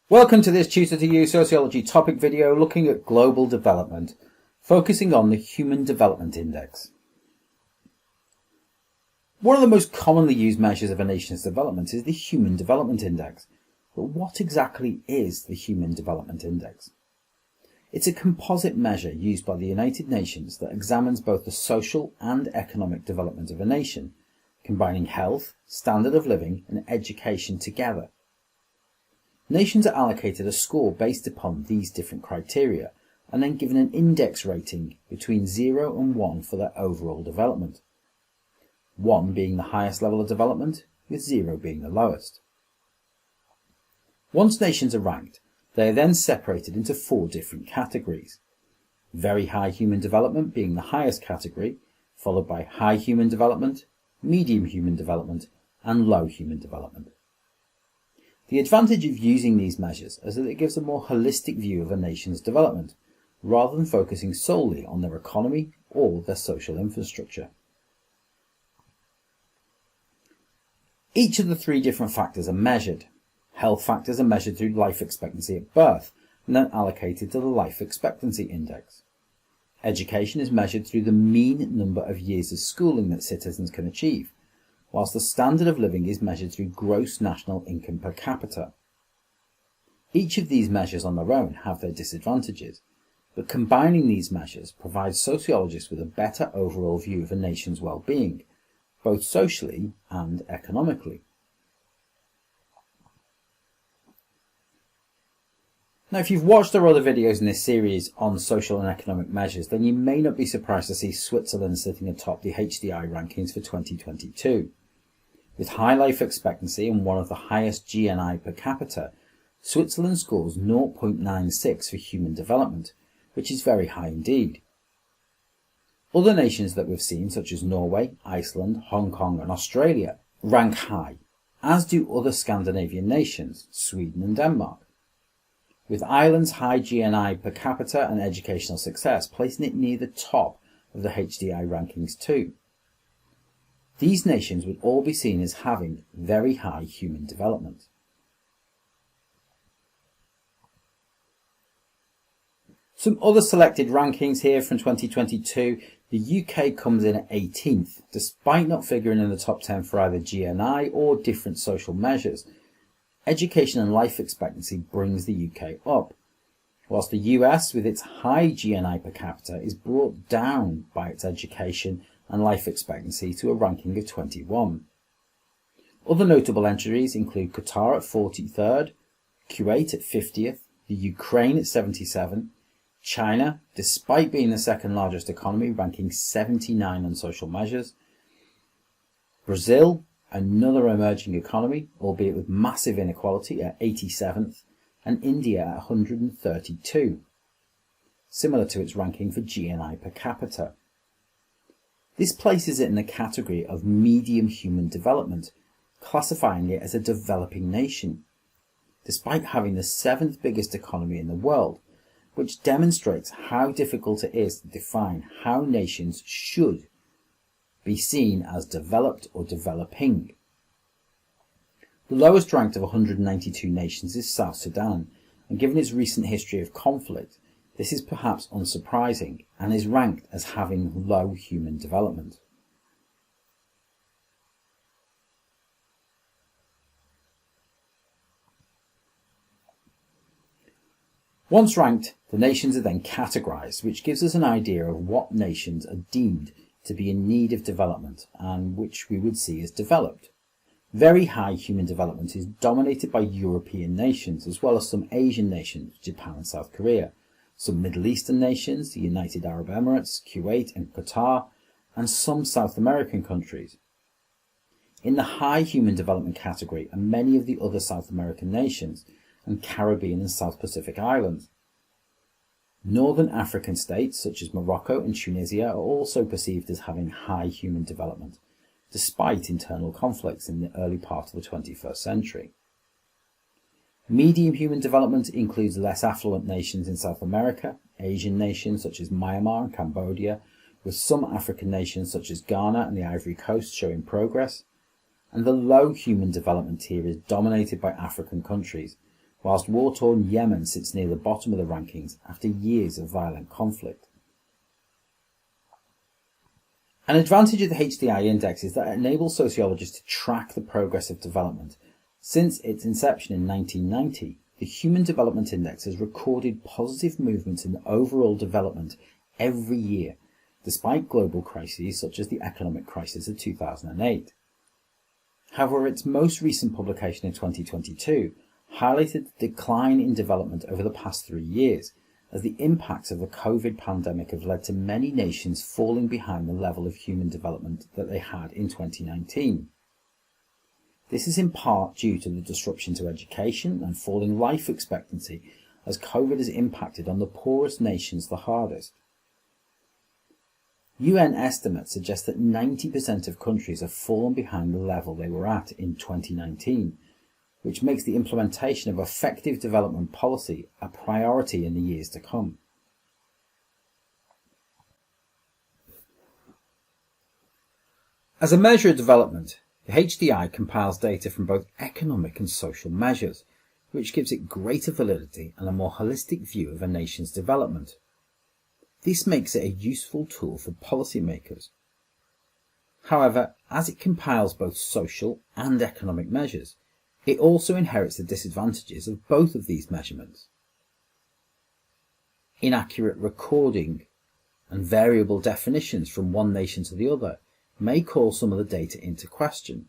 Welcome to this Tutor to You Sociology topic video looking at global development, focusing on the Human Development Index. One of the most commonly used measures of a nation's development is the Human Development Index. But what exactly is the Human Development Index? It's a composite measure used by the United Nations that examines both the social and economic development of a nation, combining health, standard of living, and education together. Nations are allocated a score based upon these different criteria and then given an index rating between 0 and 1 for their overall development. 1 being the highest level of development, with 0 being the lowest. Once nations are ranked, they are then separated into 4 different categories. Very high human development being the highest category, followed by high human development, medium human development, and low human development. The advantage of using these measures is that it gives a more holistic view of a nation's development, rather than focusing solely on their economy or their social infrastructure. Each of the 3 different factors are measured. Health factors are measured through life expectancy at birth and then allocated to the Life Expectancy Index. Education is measured through the mean number of years of schooling that citizens can achieve, whilst the standard of living is measured through gross national income per capita. Each of these measures on their own have their disadvantages, but combining these measures provides sociologists with a better overall view of a nation's well-being, both socially and economically. Now, if you've watched our other videos in this series on social and economic measures, then you may not be surprised to see Switzerland sitting atop the HDI rankings for 2022. With high life expectancy and one of the highest GNI per capita, Switzerland scores 0.96 for human development, which is very high indeed. Other nations that we've seen, such as Norway, Iceland, Hong Kong and Australia, rank high, as do other Scandinavian nations, Sweden and Denmark, with Ireland's high GNI per capita and educational success placing it near the top of the HDI rankings too. These nations would all be seen as having very high human development. Some other selected rankings here from 2022. The UK comes in at 18th, despite not figuring in the top 10 for either GNI or different social measures. Education and life expectancy brings the UK up, whilst the US, with its high GNI per capita, is brought down by its education and life expectancy to a ranking of 21. Other notable entries include Qatar at 43rd, Kuwait at 50th, the Ukraine at 77, China, despite being the second largest economy, ranking 79 on social measures, Brazil, another emerging economy, albeit with massive inequality, at 87th, and India at 132, similar to its ranking for GNI per capita. This places it in the category of medium human development, classifying it as a developing nation, despite having the 7th biggest economy in the world, which demonstrates how difficult it is to define how nations should be seen as developed or developing. The lowest ranked of 192 nations is South Sudan, and given its recent history of conflict, this is perhaps unsurprising and is ranked as having low human development. Once ranked, the nations are then categorized, which gives us an idea of what nations are deemed to be in need of development and which we would see as developed. Very high human development is dominated by European nations as well as some Asian nations, Japan and South Korea, some Middle Eastern nations, the United Arab Emirates, Kuwait and Qatar, and some South American countries. In the high human development category are many of the other South American nations and Caribbean and South Pacific islands. Northern African states such as Morocco and Tunisia are also perceived as having high human development, despite internal conflicts in the early part of the 21st century. Medium human development includes less affluent nations in South America, Asian nations such as Myanmar and Cambodia, with some African nations such as Ghana and the Ivory Coast showing progress, and the low human development tier is dominated by African countries, whilst war-torn Yemen sits near the bottom of the rankings after years of violent conflict. An advantage of the HDI index is that it enables sociologists to track the progress of development. Since its inception in 1990, the Human Development Index has recorded positive movements in overall development every year, despite global crises such as the economic crisis of 2008. However, its most recent publication in 2022 highlighted the decline in development over the past 3 years, as the impacts of the COVID pandemic have led to many nations falling behind the level of human development that they had in 2019. This is in part due to the disruption to education and falling life expectancy, as COVID has impacted on the poorest nations the hardest. UN estimates suggest that 90% of countries have fallen behind the level they were at in 2019, which makes the implementation of effective development policy a priority in the years to come. As a measure of development, the HDI compiles data from both economic and social measures, which gives it greater validity and a more holistic view of a nation's development. This makes it a useful tool for policymakers. However, as it compiles both social and economic measures, it also inherits the disadvantages of both of these measurements. Inaccurate recording and variable definitions from one nation to the other may call some of the data into question.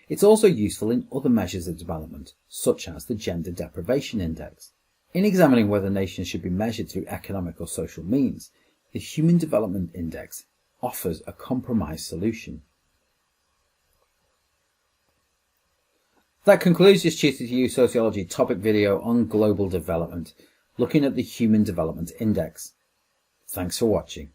It's also useful in other measures of development, such as the Gender Deprivation Index. In examining whether nations should be measured through economic or social means, the Human Development Index offers a compromise solution. That concludes this Tutor to You Sociology topic video on global development, looking at the Human Development Index. Thanks for watching.